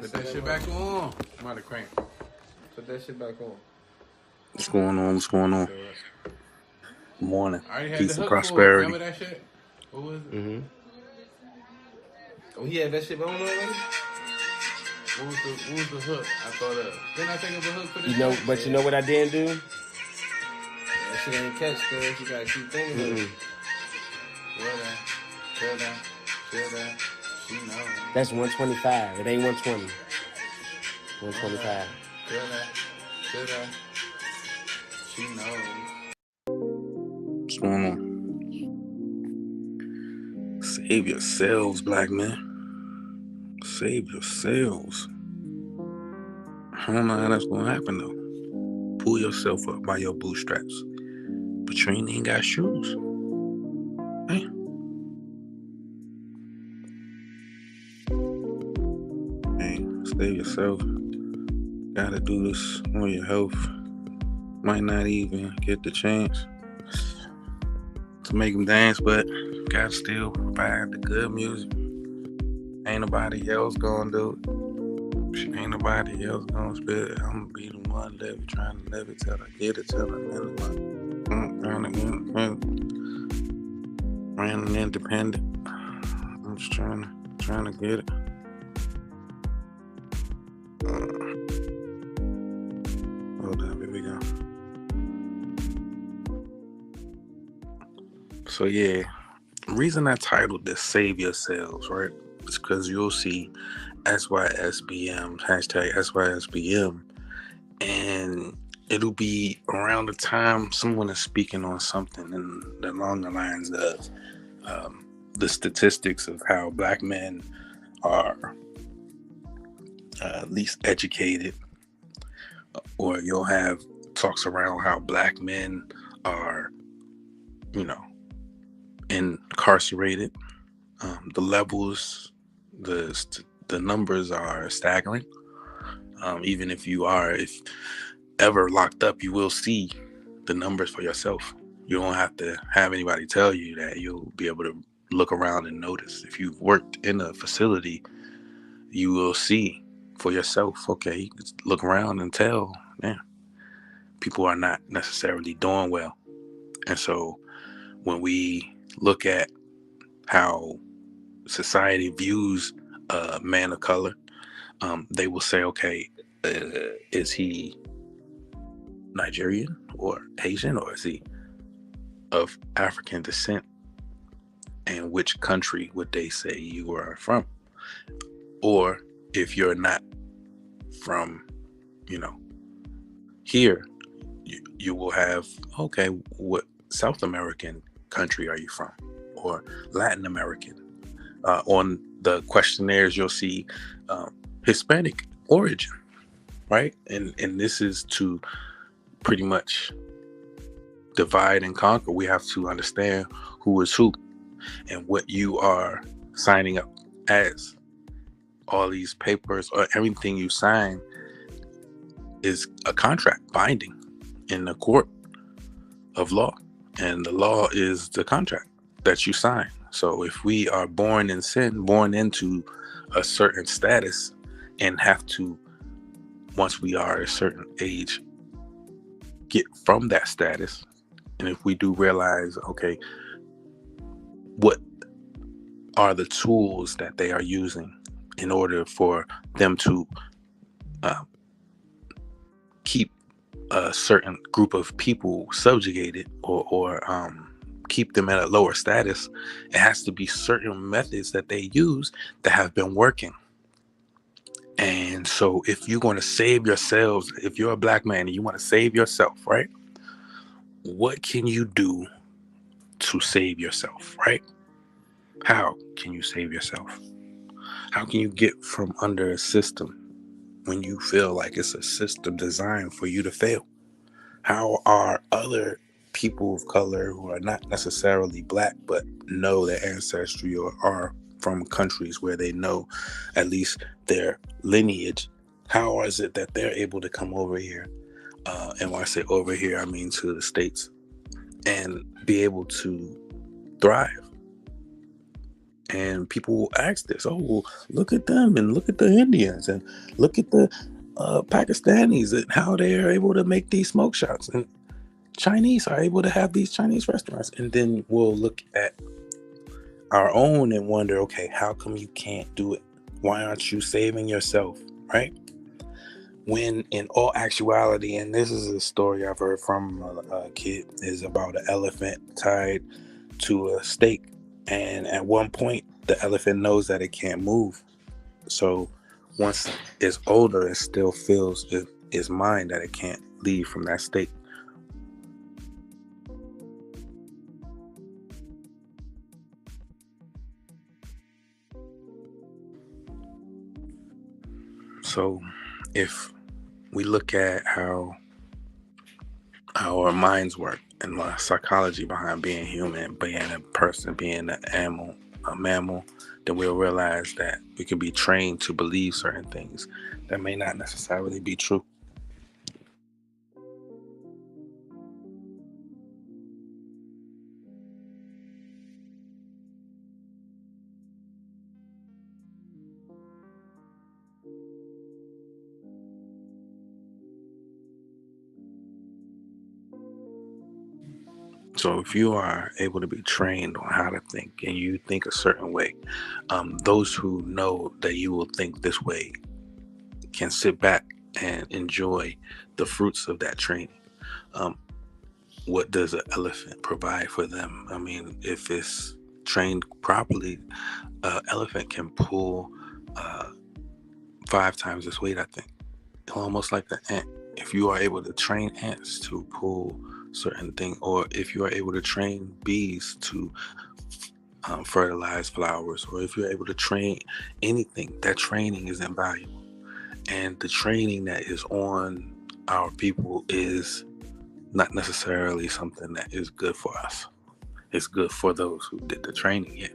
Put that shit back on. I'm out of crank. Put that shit back on. What's going on? What's going on? Morning. I already had the Peace and hook for it. prosperity. Remember that shit? What was it? Mm-hmm. Oh, he had that shit on already? What was the hook? I thought didn't I think of a hook for this? But you know what I didn't do? That shit ain't catch, cuz. You gotta keep thinking of it. Feel that. She know. That's 125. It ain't 120. 125. Feel that. She knows. What's going on? Save yourselves, black men. Save yourselves. I don't know how that's gonna happen though. Pull yourself up by your bootstraps. But you ain't even got shoes. Hey. Hey, save yourself. Gotta do this on your health. Might not even get the chance to make them dance, but gotta still provide the good music. Ain't nobody else gonna do it. Ain't nobody else gonna spit it. I'm gonna be the one that be trying to live it till I get it, till I'm running independent. I'm just trying to get it. Hold up, here we go. So yeah, the reason I titled this "Save Yourselves," right? It's because you'll see SYSBM, hashtag SYSBM, and it'll be around the time someone is speaking on something along the lines of the statistics of how black men are least educated, or you'll have talks around how black men are, incarcerated. The levels, the numbers are staggering. Even if ever locked up, you will see the numbers for yourself. You don't have to have anybody tell you that. You'll be able to look around and notice. If you've worked in a facility, you will see for yourself. Okay, you can look around and tell, people are not necessarily doing well. And so when we look at how society views a man of color, they will say, okay, is he Nigerian or Asian, or is he of African descent? And which country would they say you are from? Or if you're not from, here, you will have, okay, what South American country are you from? Or Latin American. On the questionnaires, you'll see Hispanic origin, right? And this is to pretty much divide and conquer. We have to understand who is who and what you are signing up as. All these papers or everything you sign is a contract binding in the court of law, and the law is the contract that you sign. So if we are born in sin, born into a certain status, and have to, once we are a certain age, get from that status, and if we do realize, okay, what are the tools that they are using in order for them to keep a certain group of people subjugated, or keep them at a lower status, it has to be certain methods that they use that have been working. And so if you're going to save yourselves, if you're a black man and you want to save yourself, right? What can you do to save yourself, right? How can you save yourself? How can you get from under a system when you feel like it's a system designed for you to fail? How are other people of color who are not necessarily black but know their ancestry or are from countries where they know at least their lineage, how is it that they're able to come over here? And when I say over here, I mean to the States, and be able to thrive And people will ask this, oh, well, look at them and look at the Indians and look at the Pakistanis and how they are able to make these smoke shops. And Chinese are able to have these Chinese restaurants. And then we'll look at our own and wonder, okay, how come you can't do it? Why aren't you saving yourself, right? When in all actuality, and this is a story I've heard from a kid, is about an elephant tied to a stake. And at one point, the elephant knows that it can't move. So once it's older, it still feels its mind that it can't leave from that stake. So if we look at how our minds work and the psychology behind being human, being a person, being a mammal, then we'll realize that we can be trained to believe certain things that may not necessarily be true. So if you are able to be trained on how to think and you think a certain way, those who know that you will think this way can sit back and enjoy the fruits of that training. Um, what does an elephant provide for them? I mean, if it's trained properly, an elephant can pull 5 times its weight, I think. Almost like an ant. If you are able to train ants to pull certain things, or if you are able to train bees to fertilize flowers, or if you're able to train anything, that training is invaluable. And the training that is on our people is not necessarily something that is good for us. It's good for those who did the training, yeah.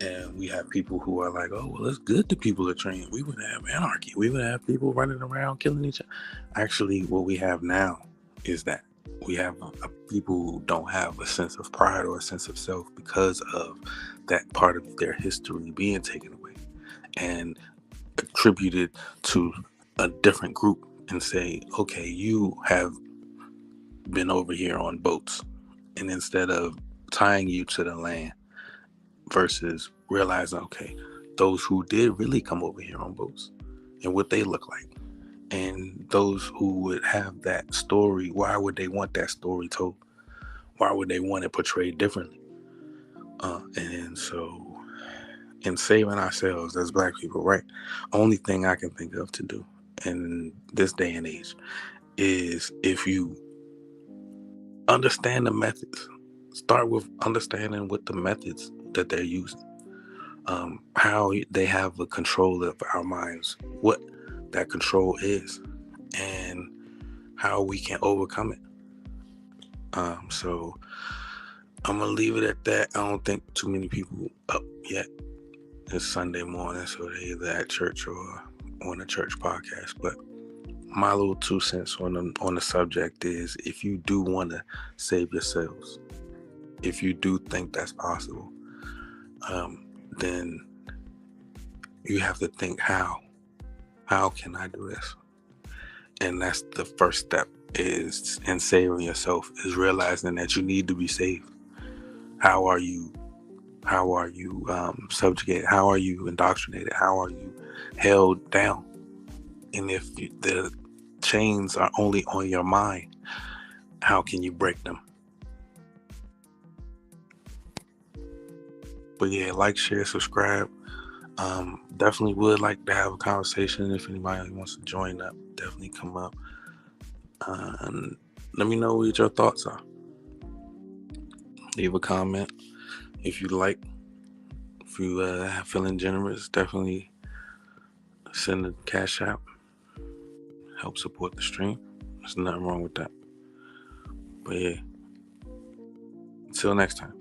And we have people who are like, oh, well, it's good that people are trained. We would have anarchy. We would have people running around killing each other. Actually, what we have now is that we have people who don't have a sense of pride or a sense of self because of that part of their history being taken away and attributed to a different group and say, okay, you have been over here on boats. And instead of tying you to the land, versus realizing, okay, those who did really come over here on boats and what they look like. And those who would have that story, why would they want that story told? Why would they want it portrayed differently? And so, in saving ourselves as Black people, right? Only thing I can think of to do in this day and age is if you understand the methods, start with understanding what the methods that they're using. How they have a control of our minds, what that control is, and how we can overcome it. So I'm gonna leave it at that. I don't think too many people up yet. It's Sunday morning, so they're either at church or on a church podcast. But my little 2 cents on the subject is, if you do want to save yourselves, if you do think that's possible, then you have to think, how can I do this? And that's the first step, is in saving yourself, is realizing that you need to be saved. How are you subjugated? How are you indoctrinated? How are you held down? And if the chains are only on your mind, how can you break them? But yeah, like, share, subscribe. Definitely would like to have a conversation. If anybody wants to join up, definitely come up. And let me know what your thoughts are. Leave a comment if you like. If you feeling generous, definitely send a cash app. Help support the stream. There's nothing wrong with that. But yeah, until next time.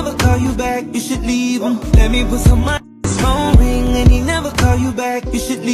never call you back, you should leave him. Let me put some money. Phone ring and he never call you back, you should leave.